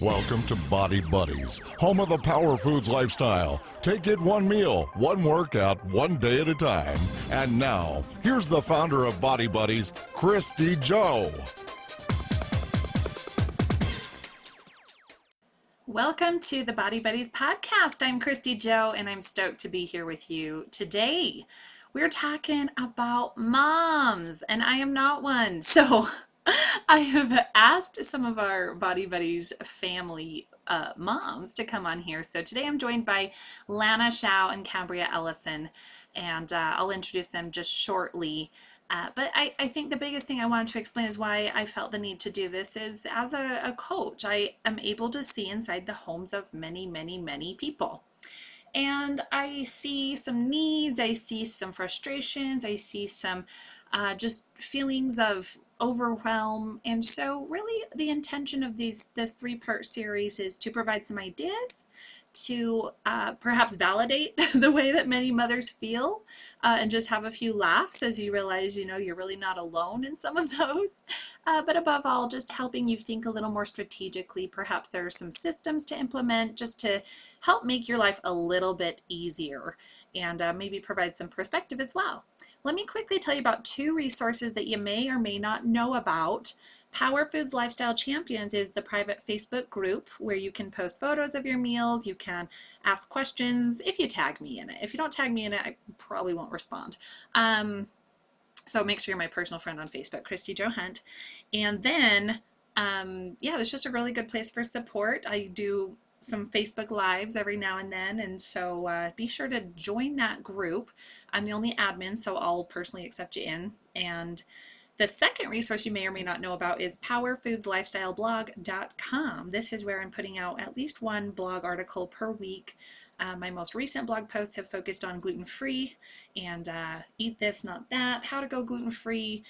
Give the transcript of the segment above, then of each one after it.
Welcome to Body Buddies, home of the Power Foods lifestyle. Take it one meal, one workout, one day at a time. And now, here's the founder of Body Buddies, Kristy Jo. Welcome to the Body Buddies podcast. I'm Kristy Jo, and I'm stoked to be here with you today. We're talking about moms, and I am not one. So I have asked some of our Body Buddies family moms to come on here. So today I'm joined by Lana and Cambria Ellison, and I'll introduce them just shortly. But I think the biggest thing I wanted to explain is why I felt the need to do this is as a coach, I am able to see inside the homes of many, many, many people. And I see some needs, I see some frustrations, I see some just feelings of overwhelm. And so really the intention of this three-part series is to provide some ideas, to perhaps validate the way that many mothers feel, and just have a few laughs as you realize, you're really not alone in some of those. But above all, just helping you think a little more strategically. Perhaps there are some systems to implement just to help make your life a little bit easier, and maybe provide some perspective as well. Let me quickly tell you about two resources that you may or may not know about. Power Foods Lifestyle Champions is the private Facebook group where you can post photos of your meals. You can ask questions if you tag me in it. If you don't tag me in it, I probably won't respond. So make sure you're my personal friend on Facebook, Kristy Jo Hunt. And then, it's just a really good place for support. I do some Facebook Lives every now and then, and so be sure to join that group. I'm the only admin, so I'll personally accept you in. And the second resource you may or may not know about is powerfoodslifestyleblog.com. This is where I'm putting out at least one blog article per week. My most recent blog posts have focused on gluten-free and eat this, not that, how to go gluten-free,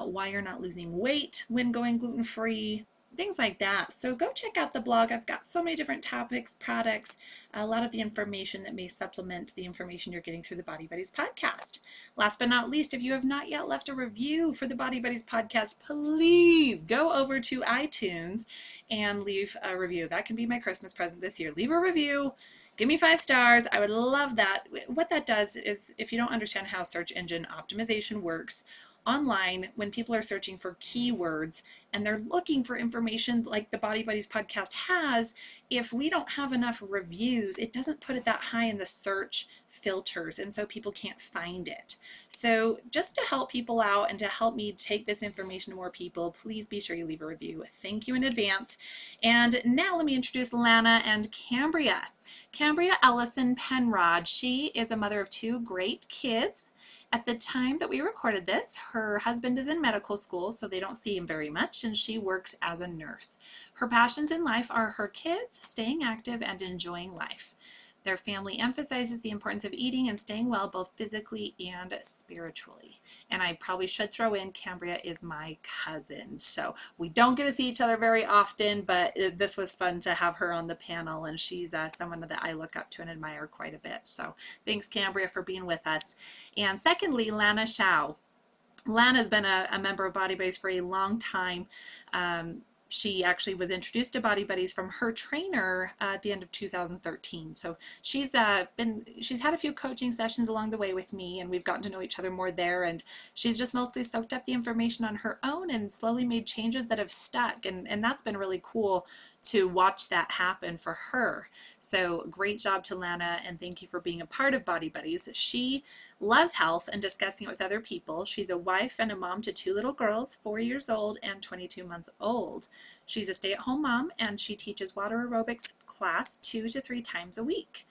why you're not losing weight when going gluten-free, things like that. So go check out the blog. I've got so many different topics, products, a lot of the information that may supplement the information you're getting through the Body Buddies podcast. Last but not least, if you have not yet left a review for the Body Buddies podcast, please go over to iTunes and leave a review. That can be my Christmas present this year. Leave a review. Give me 5 stars. I would love that. What that does is, if you don't understand how search engine optimization works, online, when people are searching for keywords and they're looking for information like the Body Buddies podcast has, if we don't have enough reviews, it doesn't put it that high in the search filters, and so people can't find it. So just to help people out and to help me take this information to more people, please be sure you leave a review. Thank you in advance. And now let me introduce Lana and Cambria. Cambria Ellison Penrod. She is a mother of 2 great kids. At the time that we recorded this, her husband is in medical school, so they don't see him very much, and she works as a nurse. Her passions in life are her kids, staying active, and enjoying life. Their family emphasizes the importance of eating and staying well, both physically and spiritually. And I probably should throw in, Cambria is my cousin. So we don't get to see each other very often, but this was fun to have her on the panel, and she's someone that I look up to and admire quite a bit. So thanks, Cambria, for being with us. And secondly, Lana Shao. Lana's been a member of Body Buddies for a long time. She actually was introduced to Body Buddies from her trainer at the end of 2013. So she's had a few coaching sessions along the way with me, and we've gotten to know each other more there, and she's just mostly soaked up the information on her own and slowly made changes that have stuck, and that's been really cool to watch that happen for her. So great job to Lana, and thank you for being a part of Body Buddies. She loves health and discussing it with other people. She's a wife and a mom to 2 little girls, 4 years old and 22 months old. She's a stay-at-home mom, and she teaches water aerobics class 2 to 3 times a week.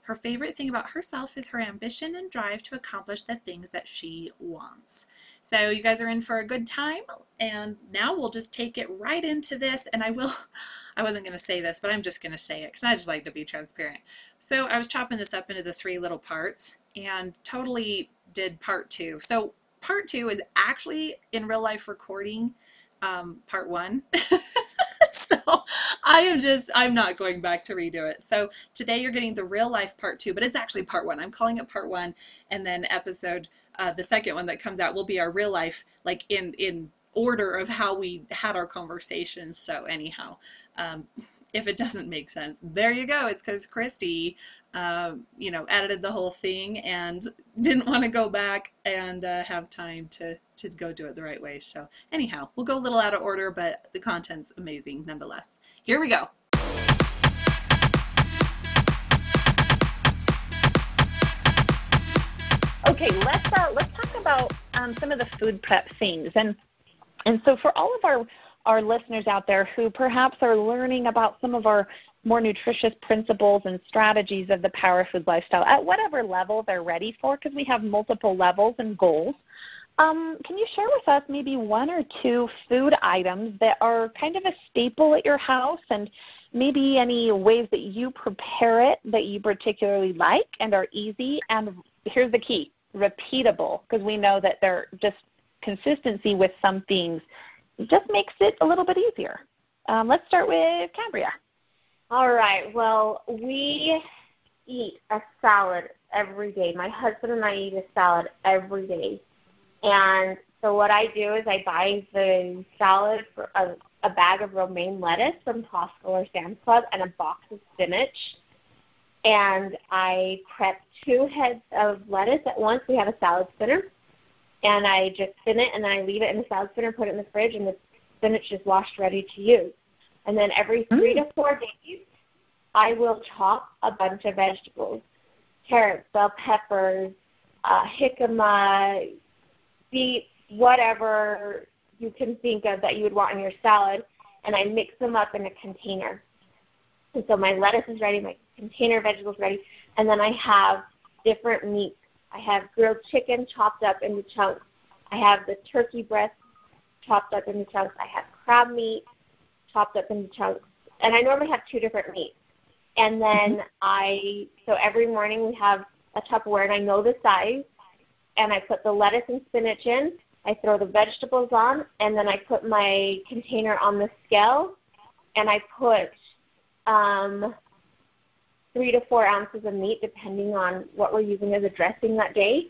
Her favorite thing about herself is her ambition and drive to accomplish the things that she wants. So you guys are in for a good time, and now we'll just take it right into this. And I wasn't going to say this, but I'm just going to say it because I just like to be transparent. So I was chopping this up into the 3 little parts and totally did part 2. So part 2 is actually in real life recording part 1. So I'm not going back to redo it. So today you're getting the real life part 2, but it's actually part 1. I'm calling it part 1, and then the second one that comes out will be our real life, like in order of how we had our conversations. So anyhow, if it doesn't make sense, there you go. It's because Kristy, edited the whole thing and didn't want to go back and have time to go do it the right way. So anyhow, we'll go a little out of order, but the content's amazing nonetheless. Here we go. Okay, let's talk about some of the food prep things. And so for all of our listeners out there who perhaps are learning about some of our more nutritious principles and strategies of the power food lifestyle at whatever level they're ready for, because we have multiple levels and goals, can you share with us maybe one or two food items that are kind of a staple at your house, and maybe any ways that you prepare it that you particularly like and are easy? And here's the key: repeatable, because we know that they're just consistency with some things just makes it a little bit easier. Let's start with Cambria. All right. Well, we eat a salad every day. My husband and I eat a salad every day. And so what I do is I buy the salad for a bag of romaine lettuce from Costco or Sam's Club and a box of spinach. And I prep 2 heads of lettuce at once. We have a salad spinner. And I just spin it, and then I leave it in the salad spinner, put it in the fridge, and the spinach is washed ready to use. And then every 3 to 4 days, I will chop a bunch of vegetables: carrots, bell peppers, jicama, beets, whatever you can think of that you would want in your salad, and I mix them up in a container. And so my lettuce is ready, my container vegetables ready, and then I have different meats. I have grilled chicken chopped up into chunks. I have the turkey breast chopped up into chunks. I have crab meat chopped up into chunks. And I normally have 2 different meats. And then so every morning we have a Tupperware, and I know the size, and I put the lettuce and spinach in. I throw the vegetables on, and then I put my container on the scale, and I put 3 to 4 ounces of meat, depending on what we're using as a dressing that day.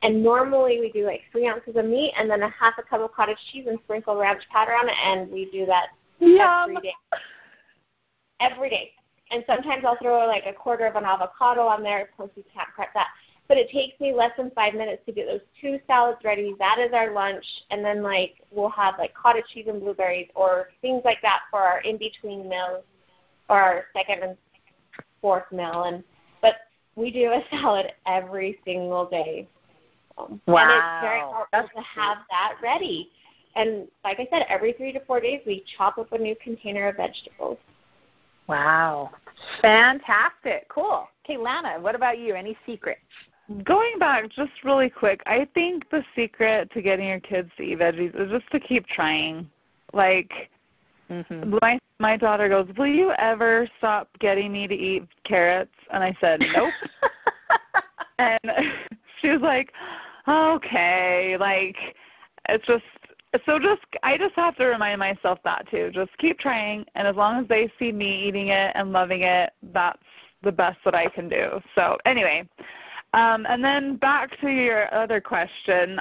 And normally we do like 3 ounces of meat and then a half a cup of cottage cheese and sprinkle ranch powder on it, and we do that every day. Every day. And sometimes I'll throw like a quarter of an avocado on there. Of course, you can't prep that. But it takes me less than 5 minutes to get those 2 salads ready. That is our lunch. And then we'll have like cottage cheese and blueberries or things like that for our in-between meals or our second and fourth meal. But we do a salad every single day. Wow. And it's very important to have that ready. And like I said, every 3 to 4 days we chop up a new container of vegetables. Wow. Fantastic. Cool. Okay, Lana, what about you? Any secrets? Going back just really quick, I think the secret to getting your kids to eat veggies is just to keep trying. My daughter goes, "Will you ever stop getting me to eat carrots?" And I said, "Nope." And she was like, "Okay." I just have to remind myself that too. Just keep trying, and as long as they see me eating it and loving it, that's the best that I can do. So anyway, and then back to your other question.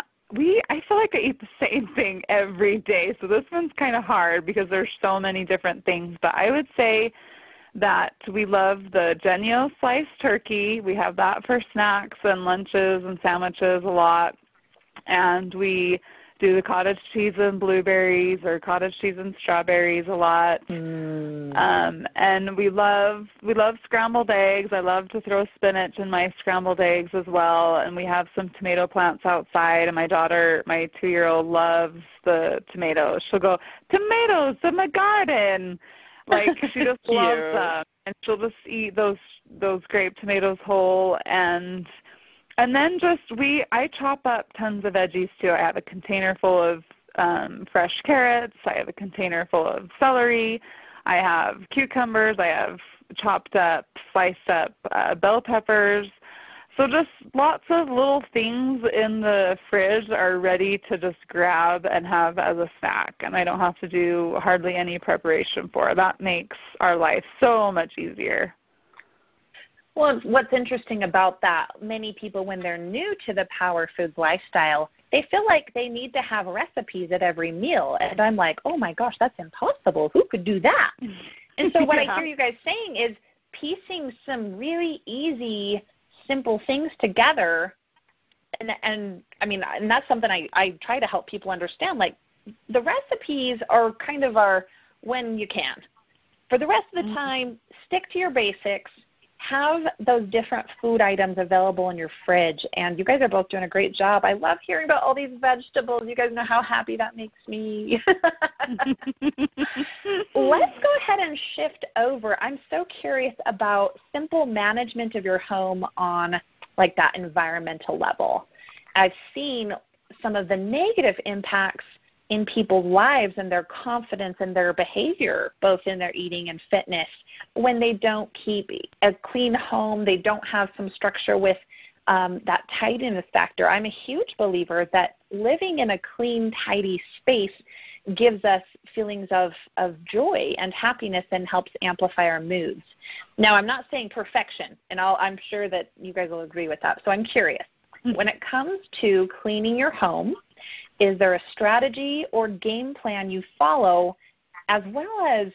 I feel like I eat the same thing every day, so this one's kind of hard because there's so many different things. But I would say that we love the Jenio sliced turkey. We have that for snacks and lunches and sandwiches a lot. And we do the cottage cheese and blueberries or cottage cheese and strawberries a lot. And we love scrambled eggs. I love to throw spinach in my scrambled eggs as well. And we have some tomato plants outside. And my daughter, my 2-year-old, loves the tomatoes. She'll go, "Tomatoes in my garden." She just loves them. And she'll just eat those grape tomatoes whole. And then I chop up tons of veggies too. I have a container full of fresh carrots. I have a container full of celery. I have cucumbers. I have chopped up, sliced up bell peppers. So just lots of little things in the fridge are ready to just grab and have as a snack. And I don't have to do hardly any preparation for it. That makes our life so much easier. Well, what's interesting about that, many people, when they're new to the power foods lifestyle, they feel like they need to have recipes at every meal. And I'm like, oh, my gosh, that's impossible. Who could do that? And so what I hear you guys saying is piecing some really easy, simple things together. And I mean, and that's something I try to help people understand. Like, the recipes are kind of when you can. For the rest of the time, stick to your basics. Have those different food items available in your fridge. And you guys are both doing a great job. I love hearing about all these vegetables. You guys know how happy that makes me. Let's go ahead and shift over. I'm so curious about simple management of your home on like that environmental level. I've seen some of the negative impacts in people's lives and their confidence and their behavior, both in their eating and fitness, when they don't keep a clean home, they don't have some structure with that tidiness factor. I'm a huge believer that living in a clean, tidy space gives us feelings of joy and happiness and helps amplify our moods. Now, I'm not saying perfection, and I'm sure that you guys will agree with that. So I'm curious, when it comes to cleaning your home, is there a strategy or game plan you follow, as well as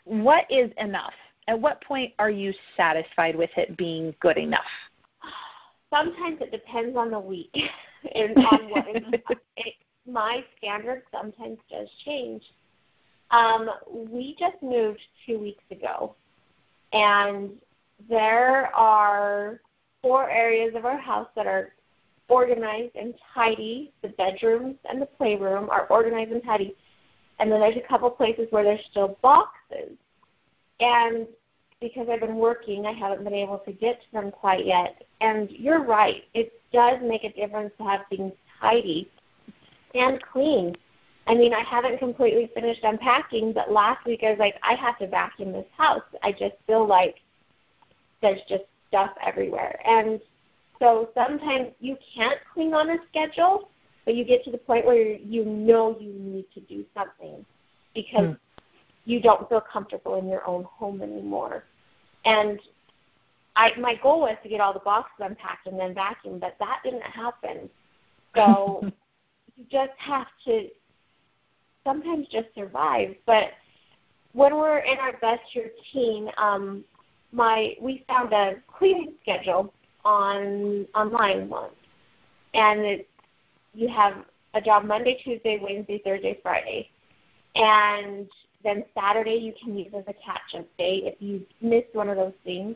what is enough? At what point are you satisfied with it being good enough? Sometimes it depends on the week and on what my standard sometimes does change. We just moved 2 weeks ago, and there are 4 areas of our house that are organized and tidy. The bedrooms and the playroom are organized and tidy. And then there's a couple places where there's still boxes. And because I've been working, I haven't been able to get to them quite yet. And you're right. It does make a difference to have things tidy and clean. I mean, I haven't completely finished unpacking, but last week I was like, I have to vacuum this house. I just feel like there's just stuff everywhere. And so sometimes you can't clean on a schedule, but you get to the point where you know you need to do something because you don't feel comfortable in your own home anymore. And my goal was to get all the boxes unpacked and then vacuum, but that didn't happen. So you just have to sometimes just survive. But when we're in our best routine, we found a cleaning schedule online once, and you have a job Monday, Tuesday, Wednesday, Thursday, Friday, and then Saturday you can use as a catch-up day if you missed one of those things.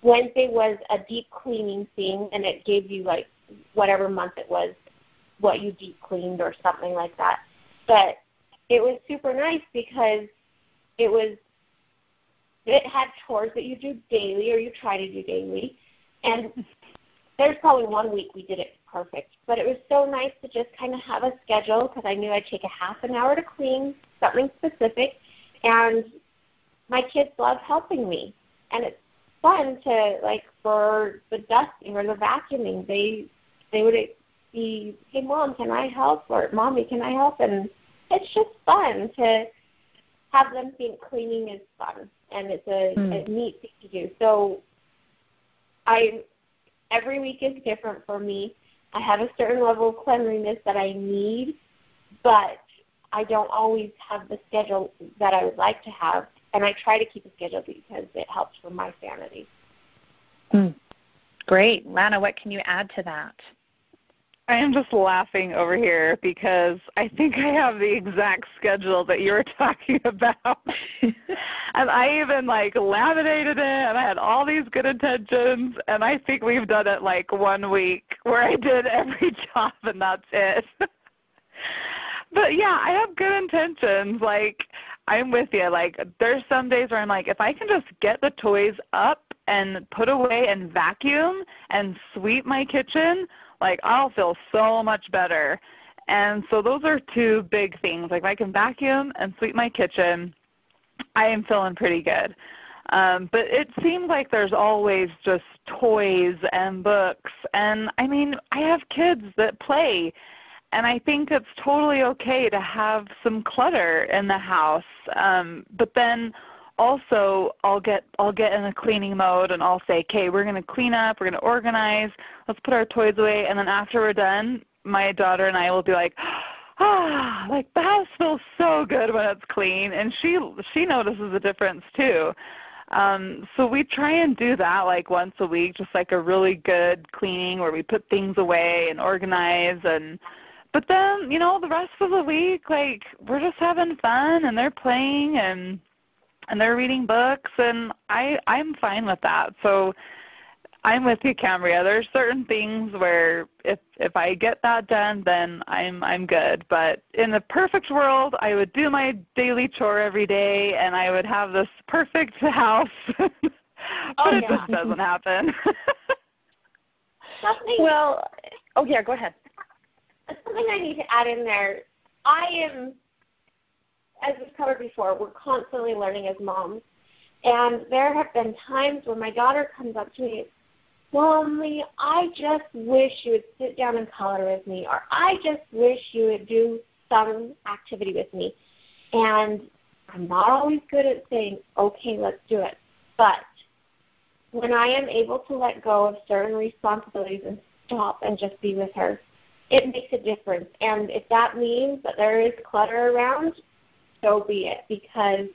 Wednesday was a deep cleaning thing, and it gave you like whatever month it was, what you deep cleaned or something like that. But it was super nice because it had chores that you do daily or you try to do daily. And there's probably 1 week we did it perfect. But it was so nice to just kind of have a schedule because I knew I'd take a half an hour to clean something specific. And my kids love helping me. And it's fun to, like, for the dusting or the vacuuming, they would be, hey, Mom, can I help? Or, Mommy, can I help? And it's just fun to have them think cleaning is fun. And it's a neat thing to do. So every week is different for me. I have a certain level of cleanliness that I need, but I don't always have the schedule that I would like to have, and I try to keep a schedule because it helps for my sanity. Great. Lana, what can you add to that? I am just laughing over here because I think I have the exact schedule that you were talking about. And I even, laminated it, and I had all these good intentions, and I think we've done it, 1 week where I did every job, and that's it. But, yeah, I have good intentions. I'm with you. There's some days where I'm like, if I can just get the toys up and put away and vacuum and sweep my kitchen, I'll feel so much better. And so those are 2 big things. If I can vacuum and sweep my kitchen, I am feeling pretty good. But it seems like there's always just toys and books. And, I have kids that play, and I think it's totally okay to have some clutter in the house. But then also, I'll get in a cleaning mode, and I'll say, okay, we're going to clean up, we're going to organize, let's put our toys away, and then after we're done, my daughter and I will be like, like the house feels so good when it's clean, and she notices the difference too. So we try and do that like once a week, just like a really good cleaning where we put things away and organize. But then, the rest of the week, like, we're just having fun, and they're playing and they're reading books, and I'm fine with that. So I'm with you, Cambria. There's certain things where if I get that done, then I'm good. But in the perfect world, I would do my daily chore every day, and I would have this perfect house. But it just doesn't happen. Well, go ahead. Something I need to add in there. I am, as we've covered before, we're constantly learning as moms. And there have been times when my daughter comes up to me, Mommy, I just wish you would sit down and color with me, or I just wish you would do some activity with me. And I'm not always good at saying, okay, let's do it. But when I am able to let go of certain responsibilities and stop and just be with her, it makes a difference. And if that means that there is clutter around, so be it, because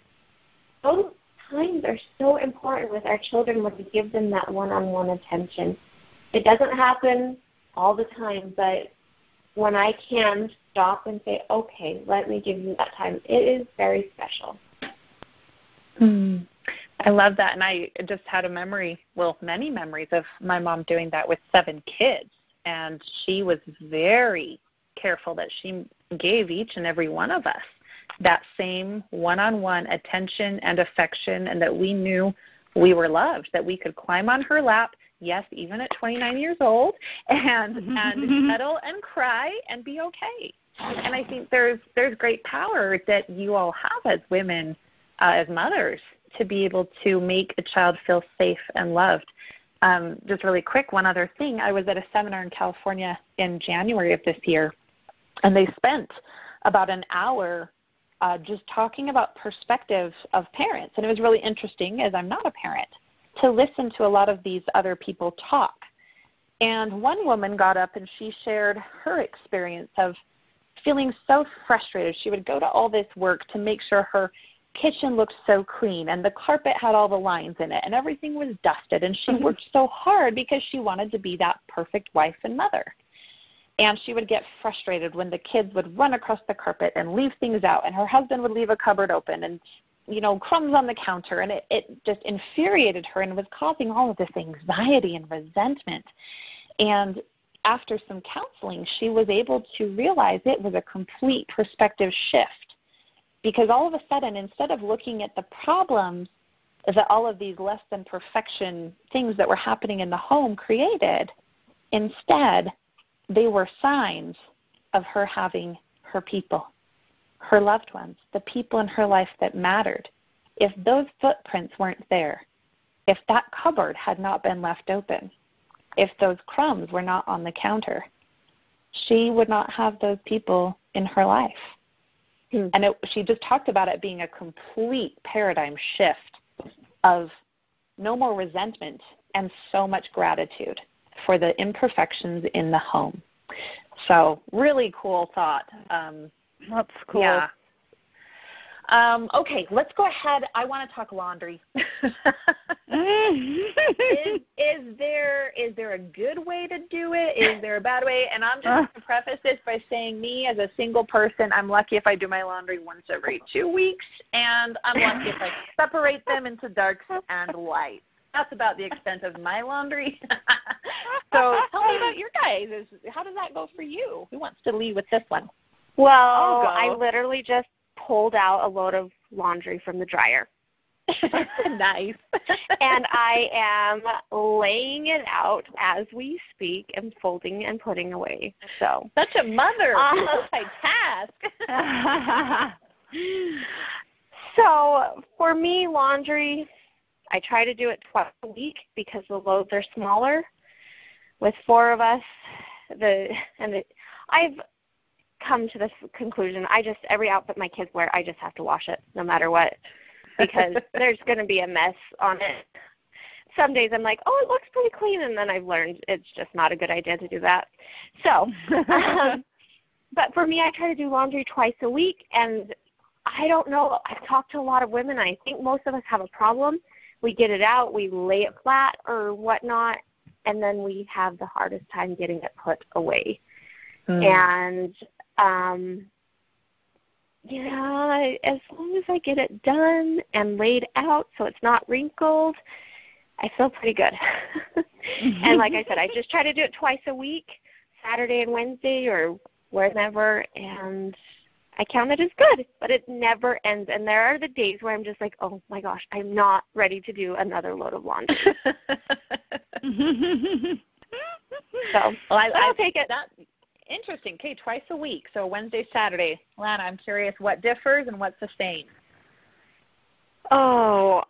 those times are so important with our children when we give them that one-on-one attention. It doesn't happen all the time, but when I can stop and say, okay, let me give you that time, it is very special. I love that, and I just had many memories of my mom doing that with 7 kids, and she was very careful that she gave each and every one of us that same one-on-one attention and affection, and that we knew we were loved, that we could climb on her lap, yes, even at 29 years old, and cuddle and cry and be okay. And I think there's great power that you all have as women, as mothers, to be able to make a child feel safe and loved. Just really quick, one other thing. I was at a seminar in California in January of this year, and they spent about an hour just talking about perspective of parents. And it was really interesting, as I'm not a parent, to listen to a lot of these other people talk. And one woman got up and she shared her experience of feeling so frustrated. She would go to all this work to make sure her kitchen looked so clean and the carpet had all the lines in it and everything was dusted. And she worked so hard because she wanted to be that perfect wife and mother. And she would get frustrated when the kids would run across the carpet and leave things out, and her husband would leave a cupboard open and, crumbs on the counter. And it just infuriated her and was causing all of this anxiety and resentment. And after some counseling, she was able to realize it was a complete perspective shift, because all of a sudden, instead of looking at the problems that all of these less than perfection things that were happening in the home created, instead, they were signs of her having her people, her loved ones, the people in her life that mattered. If those footprints weren't there, if that cupboard had not been left open, if those crumbs were not on the counter, she would not have those people in her life. And she just talked about it being a complete paradigm shift of no more resentment and so much gratitude for the imperfections in the home. So really cool thought. That's cool. Yeah. Okay, let's go ahead. I want to talk laundry. Is there a good way to do it? Is there a bad way? And I'm just going to preface this by saying, me as a single person, I'm lucky if I do my laundry once every 2 weeks, and I'm lucky if I separate them into darks and whites. That's about the extent of my laundry. So tell me about your guys. How does that go for you? Who wants to lead with this one? Well, I literally just pulled out a load of laundry from the dryer. Nice. And I am laying it out as we speak and folding and putting away. So such a mother. Multitask. So for me, laundry, I try to do it twice a week because the loads are smaller. With 4 of us, I've come to this conclusion. Every outfit my kids wear, I just have to wash it no matter what, because there's going to be a mess on it. some days I'm like, oh, it looks pretty clean, and then I've learned it's just not a good idea to do that. So, but for me, I try to do laundry twice a week, and I don't know. I've talked to a lot of women. I think most of us have a problem. We get it out, we lay it flat or whatnot, and then we have the hardest time getting it put away. And, as long as I get it done and laid out so it's not wrinkled, I feel pretty good. And like I said, I just try to do it twice a week, Saturday and Wednesday or whenever, and I count it as good, but it never ends. And there are the days where I'm just like, oh, my gosh, I'm not ready to do another load of laundry. So I'll take it. That's interesting. Okay, twice a week, so Wednesday, Saturday. Lana, I'm curious what differs and what's the same? Oh,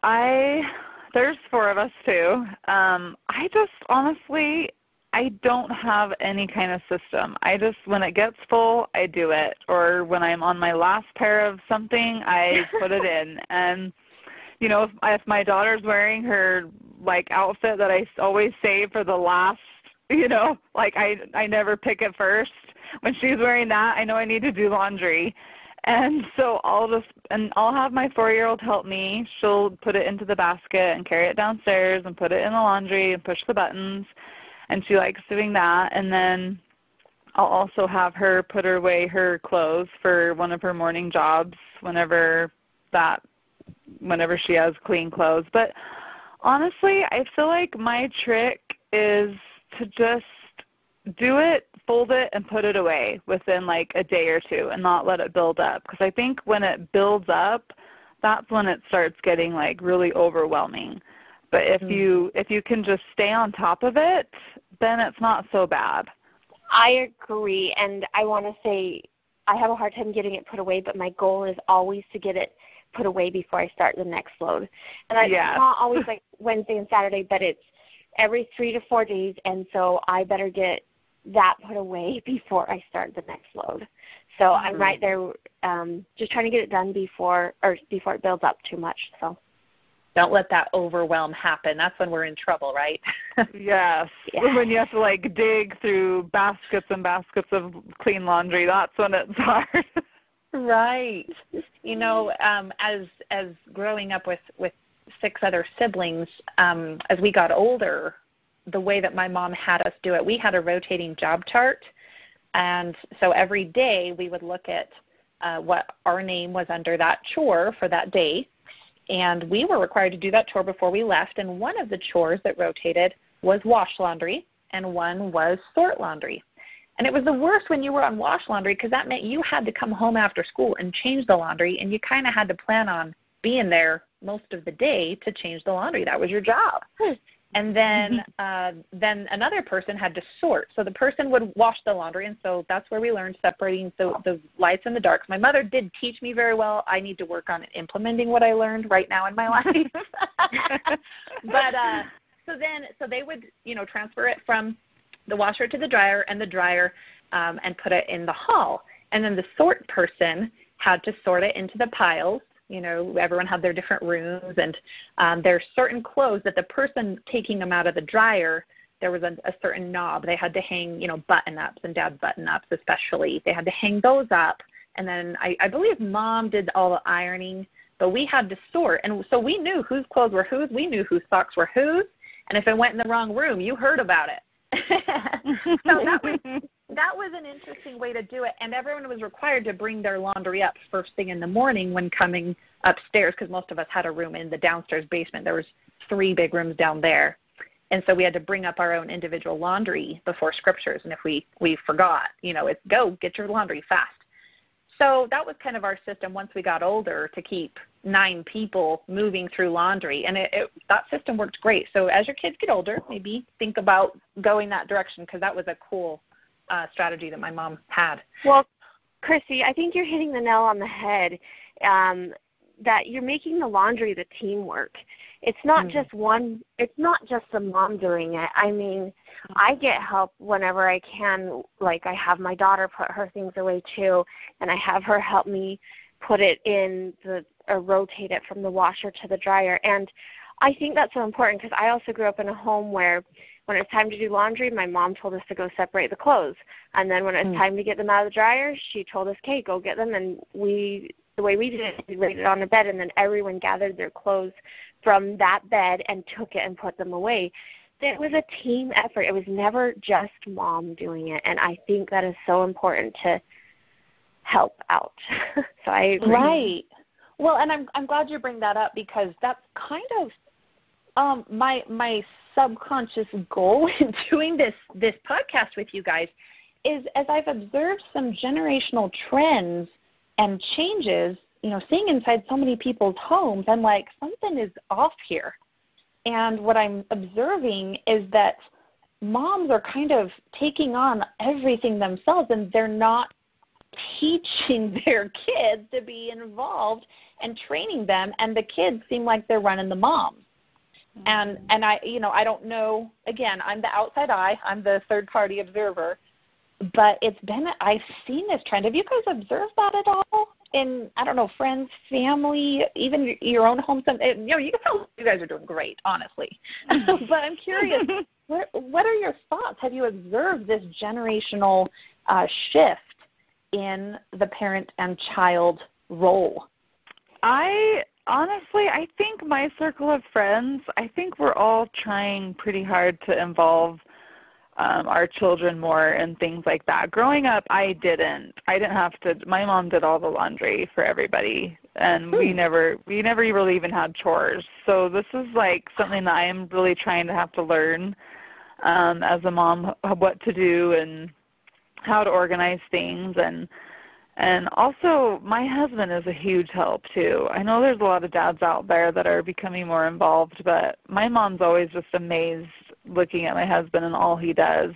there's 4 of us too. I just honestly, I don't have any kind of system. I just, when it gets full, I do it. Or when I'm on my last pair of something, I put it in. And, if my daughter's wearing her, outfit that I always save for the last, I never pick it first. When she's wearing that, I know I need to do laundry. And so I'll have my 4-year-old help me. She'll put it into the basket and carry it downstairs and put it in the laundry and push the buttons. And she likes doing that. And then I'll also have her put away her clothes for one of her morning jobs whenever she has clean clothes. But honestly, I feel like my trick is to just do it, fold it, and put it away within a day or two and not let it build up. Because I think when it builds up, that's when it starts getting really overwhelming. But if you can just stay on top of it, then it's not so bad. I agree, and I want to say I have a hard time getting it put away, but my goal is always to get it put away before I start the next load. And it's not always Wednesday and Saturday, but it's every 3 to 4 days, and so I better get that put away before I start the next load. So I'm right there just trying to get it done before it builds up too much. So. Don't let that overwhelm happen. That's when we're in trouble, right? Yes. Yeah. When you have to dig through baskets and baskets of clean laundry, that's when it's hard. Right. As growing up with 6 other siblings, as we got older, the way that my mom had us do it, we had a rotating job chart. And so every day we would look at what our name was under that chore for that day. And we were required to do that chore before we left. And one of the chores that rotated was wash laundry, and one was sort laundry. And it was the worst when you were on wash laundry because that meant you had to come home after school and change the laundry, and you kind of had to plan on being there most of the day to change the laundry. That was your job. And then another person had to sort. So the person would wash the laundry, and so that's where we learned separating the lights and the darks. My mother did teach me very well. I need to work on implementing what I learned right now in my life. But so they would, transfer it from the washer to the dryer and the dryer and put it in the hall. And then the sort person had to sort it into the piles. Everyone had their different rooms, and there's certain clothes that the person taking them out of the dryer, there was a certain knob. They had to hang, button-ups, and Dad's button-ups especially. They had to hang those up, and then I believe Mom did all the ironing, but we had to sort. And so we knew whose clothes were whose. We knew whose socks were whose, and if it went in the wrong room, you heard about it. So that was an interesting way to do it, and everyone was required to bring their laundry up first thing in the morning when coming upstairs, because most of us had a room in the downstairs basement. There was 3 big rooms down there, and so we had to bring up our own individual laundry before scriptures, and if we forgot, it's go get your laundry fast. So that was kind of our system once we got older, to keep 9 people moving through laundry, and that system worked great. So as your kids get older, maybe think about going that direction, because that was a cool strategy that my mom had. Well, Kristy, I think you're hitting the nail on the head, that you're making the laundry the teamwork. It's not just the mom doing it. I mean, I get help whenever I can. I have my daughter put her things away too, and I have her help me put it in or rotate it from the washer to the dryer. And I think that's so important because I also grew up in a home where when it's time to do laundry, my mom told us to go separate the clothes. And then when it's time to get them out of the dryer, she told us, okay, go get them. And the way we did it, we laid it on a bed, and then everyone gathered their clothes from that bed and took it and put them away. It was a team effort. It was never just mom doing it. And I think that is so important to help out. So I agree. Right. Well, and I'm glad you bring that up because that's kind of my subconscious goal in doing this podcast with you guys is as I've observed some generational trends and changes, seeing inside so many people's homes, I'm like, something is off here. And what I'm observing is that moms are kind of taking on everything themselves, and they're not teaching their kids to be involved and training them, and the kids seem like they're running the moms. And I don't know, again, I'm the outside eye, I'm the third party observer, but I've seen this trend. Have you guys observed that at all in, I don't know, friends, family, even your own home? You can tell you guys are doing great, honestly. But I'm curious, what are your thoughts? Have you observed this generational shift in the parent and child role? Honestly, I think my circle of friends, I think we're all trying pretty hard to involve our children more and things like that. Growing up, I didn't have to. My mom did all the laundry for everybody, and we never really even had chores. So this is like something that I am really trying to have to learn as a mom, what to do and how to organize things. And also, my husband is a huge help, too. I know there's a lot of dads out there that are becoming more involved, but my mom's always just amazed looking at my husband and all he does.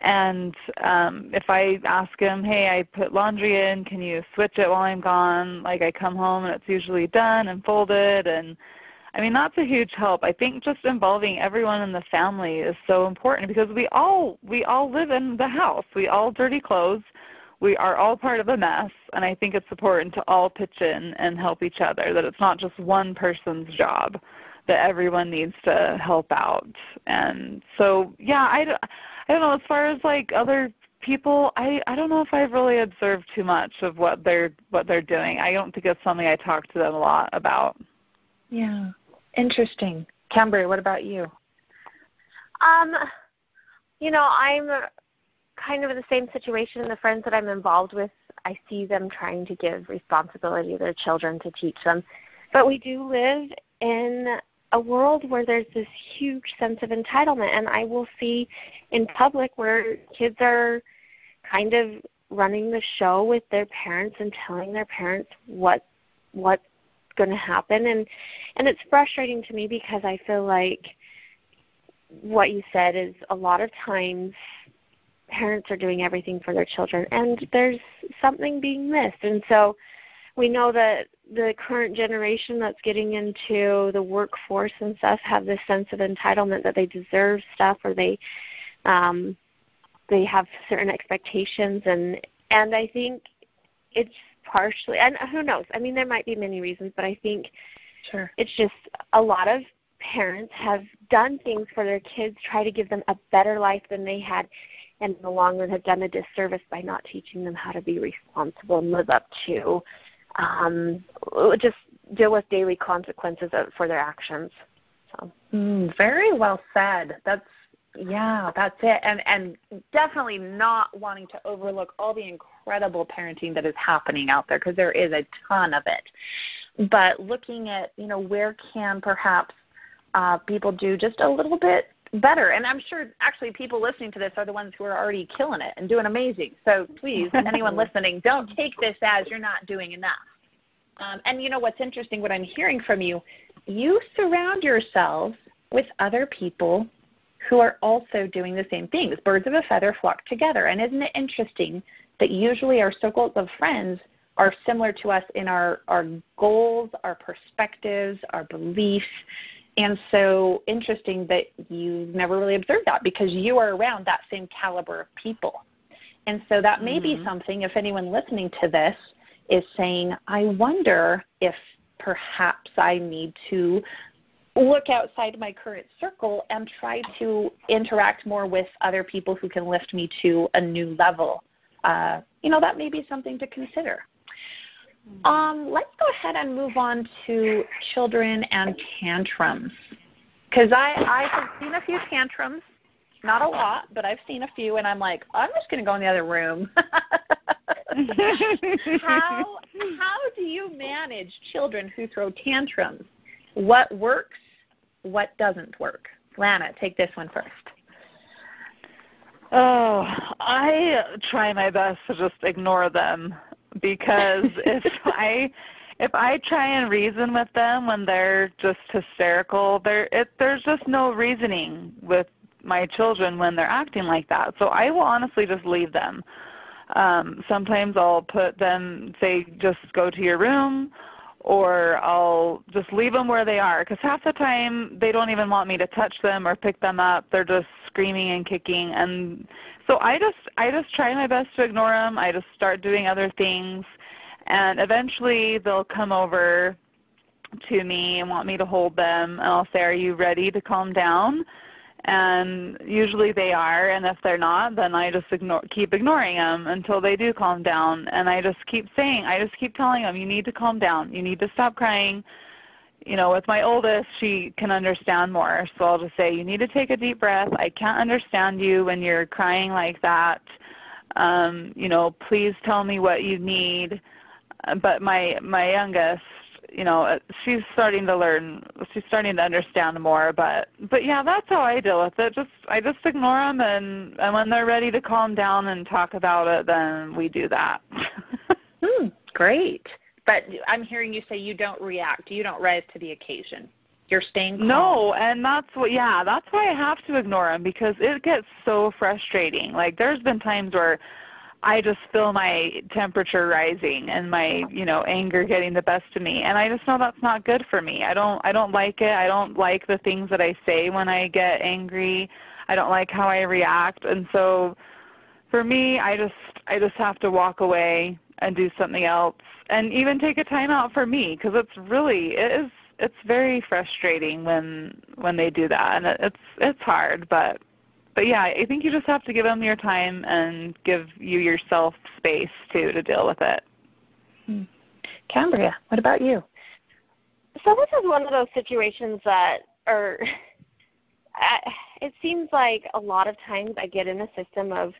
And if I ask him, hey, I put laundry in, can you switch it while I'm gone? Like, I come home and it's usually done and folded. And, I mean, that's a huge help. I think just involving everyone in the family is so important because we all live in the house. We all dirty clothes. We are all part of a mess, and I think it's important to all pitch in and help each other, that it's not just one person's job, that everyone needs to help out. And so, yeah, I don't know, as far as like other people, I don't know if I've really observed too much of what they're doing. I don't think it's something I talk to them a lot about. Yeah, interesting. Cambria, what about you? I'm kind of in the same situation. The friends that I'm involved with, I see them trying to give responsibility to their children to teach them. But we do live in a world where there's this huge sense of entitlement, and I will see in public where kids are kind of running the show with their parents and telling their parents what's going to happen. And it's frustrating to me because I feel like what you said is a lot of times parents are doing everything for their children, and there's something being missed. And so we know that the current generation that's getting into the workforce and stuff have this sense of entitlement that they deserve stuff, or they have certain expectations, and I think it's partially, and who knows, I mean, there might be many reasons, but I think it's just a lot of parents have done things for their kids, try to give them a better life than they had, and in the long run have done a disservice by not teaching them how to be responsible and live up to, just deal with daily consequences for their actions. So. Very well said. That's it. And definitely not wanting to overlook all the incredible parenting that is happening out there, because there is a ton of it. But looking at, where can perhaps people do just a little bit better. And I'm sure actually people listening to this are the ones who are already killing it and doing amazing. So please, anyone listening, don't take this as you're not doing enough. And what's interesting, what I'm hearing from you, you surround yourselves with other people who are also doing the same things. Birds of a feather flock together. And isn't it interesting that usually our circles of friends are similar to us in our goals, our perspectives, our beliefs. And so interesting that you never really observed that because you are around that same caliber of people. And so that may be something, if anyone listening to this is saying, I wonder if perhaps I need to look outside my current circle and try to interact more with other people who can lift me to a new level. That may be something to consider. Let's go ahead and move on to children and tantrums, because I have seen a few tantrums, not a lot, but I've seen a few, and I'm like, I'm just going to go in the other room. How do you manage children who throw tantrums? What works? What doesn't work? Lana, take this one first. Oh, I try my best to just ignore them, because if I try and reason with them when they're just hysterical, there's just no reasoning with my children when they're acting like that. So I will honestly just leave them. Sometimes I'll put them, say, just go to your room, or I'll just leave them where they are, because half the time they don't even want me to touch them or pick them up. They're just screaming and kicking, and so I just try my best to ignore them. I just start doing other things, and eventually they'll come over to me and want me to hold them, and I'll say, are you ready to calm down? And usually they are, and if they're not, then I just keep ignoring them until they do calm down. And I just keep telling them, you need to calm down. You need to stop crying. With my oldest, she can understand more. So I'll just say, you need to take a deep breath. I can't understand you when you're crying like that. Please tell me what you need. But my youngest, she's starting to learn. She's starting to understand more. But yeah, that's how I deal with it. I just ignore them, and when they're ready to calm down and talk about it, then we do that. Great. But I'm hearing you say you don't react. You don't rise to the occasion. You're staying calm. No, and that's why I have to ignore them, because it gets so frustrating. Like, there's been times where I just feel my temperature rising and my, anger getting the best of me, and I just know that's not good for me. I don't like it. I don't like the things that I say when I get angry. I don't like how I react, and so for me, I just have to walk away and do something else, and even take a time out for me, because it's very frustrating when they do that, and it's hard, but yeah, I think you just have to give them your time and give yourself space to deal with it. Cambria, what about you? So this is one of those situations that it seems like a lot of times I get in a system of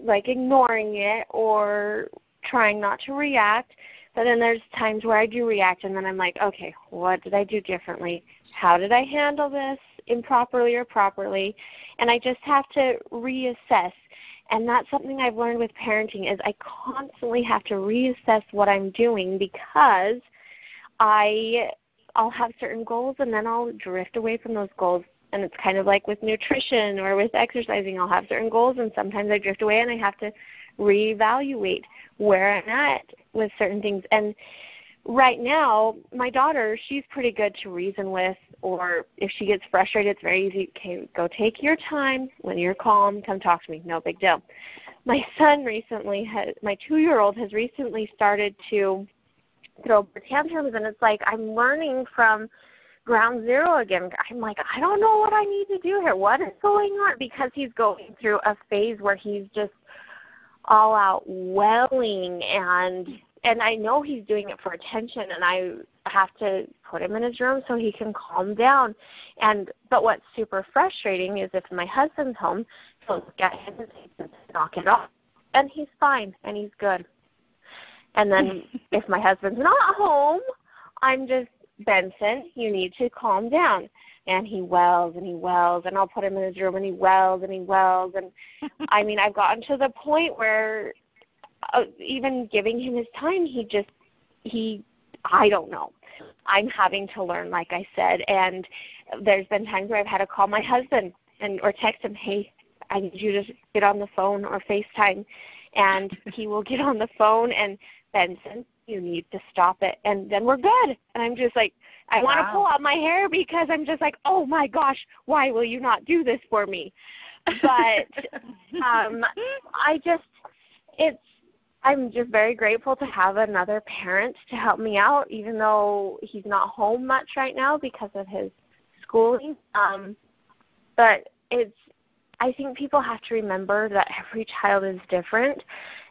like ignoring it or trying not to react, but then there's times where I do react, and then I'm like, okay, what did I do differently? How did I handle this improperly or properly? And I just have to reassess. And that's something I've learned with parenting, is I constantly have to reassess what I'm doing, because I'll have certain goals and then I'll drift away from those goals. And it's kind of like with nutrition or with exercising. I'll have certain goals, and sometimes I drift away and I have to reevaluate where I'm at with certain things. And right now, my daughter, she's pretty good to reason with, or if she gets frustrated, it's very easy. Okay, go take your time. When you're calm, come talk to me. No big deal. My son my 2-year-old has recently started to throw tantrums, and it's like I'm learning from ground zero again. I'm like, I don't know what I need to do here. What is going on? Because he's going through a phase where he's just all out welling, and I know he's doing it for attention, and I have to put him in his room so he can calm down. But what's super frustrating is if my husband's home, he'll look at him and knock it off, and he's fine and he's good. And then if my husband's not home, I'm just, Benson, you need to calm down. And he wells and he wells, and I'll put him in his room and he wells and he wells. And I mean, I've gotten to the point where even giving him his time, I don't know. I'm having to learn, like I said. And there's been times where I've had to call my husband or text him, hey, I need you to get on the phone or FaceTime. And he will get on the phone and, Benson, you need to stop it. And then we're good. And I'm just like, I want to pull out my hair, because I'm just like, oh my gosh, why will you not do this for me? But I'm just very grateful to have another parent to help me out, even though he's not home much right now because of his schooling. But I think people have to remember that every child is different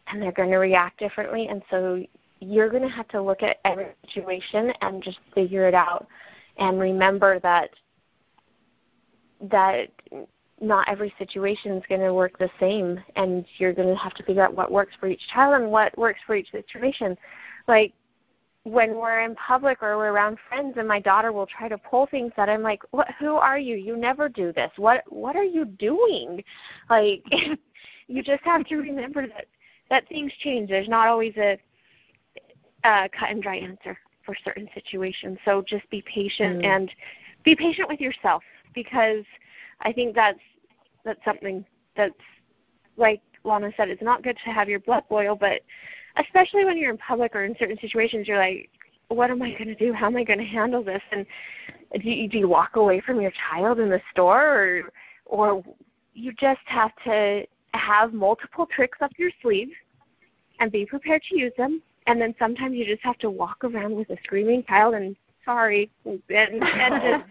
and they're going to react differently. And so you're going to have to look at every situation and just figure it out and remember that not every situation is going to work the same, and you're going to have to figure out what works for each child and what works for each situation. Like when we're in public or we're around friends and my daughter will try to pull things that I'm like, who are you? You never do this. What are you doing? Like you just have to remember that things change. There's not always a cut and dry answer for certain situations. So just be patient and be patient with yourself, because I think that's something that's, like Lana said, it's not good to have your blood boil, but especially when you're in public or in certain situations, you're like, what am I going to do? How am I going to handle this? And do you walk away from your child in the store, or you just have to have multiple tricks up your sleeve and be prepared to use them. And then sometimes you just have to walk around with a screaming child and sorry, and just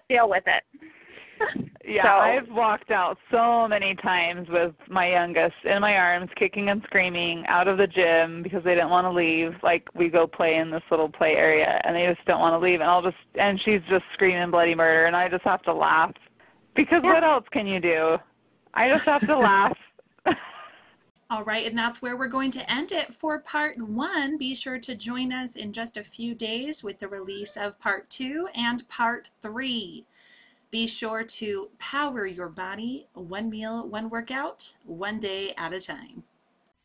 deal with it. Yeah, so, I've walked out so many times with my youngest in my arms, kicking and screaming out of the gym because they didn't want to leave. Like, we go play in this little play area, and they just don't want to leave. And she's just screaming bloody murder, and I just have to laugh. Because what else can you do? I just have to laugh. All right, and that's where we're going to end it for part 1. Be sure to join us in just a few days with the release of part 2 and part 3. Be sure to power your body, one meal, one workout, one day at a time.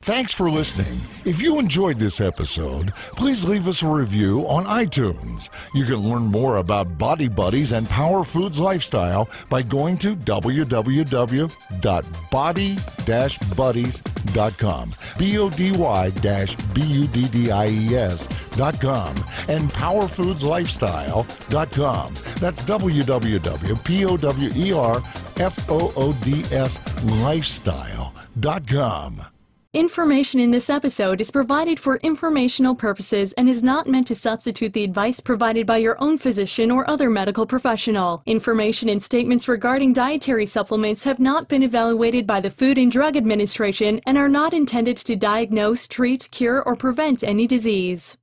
Thanks for listening. If you enjoyed this episode, please leave us a review on iTunes. You can learn more about Body Buddies and Power Foods Lifestyle by going to www.body-buddies.com, BODY-BUDDIES.com, and powerfoodslifestyle.com. That's www.POWERFOODSlifestyle.com. Information in this episode is provided for informational purposes and is not meant to substitute the advice provided by your own physician or other medical professional. Information and statements regarding dietary supplements have not been evaluated by the Food and Drug Administration and are not intended to diagnose, treat, cure, or prevent any disease.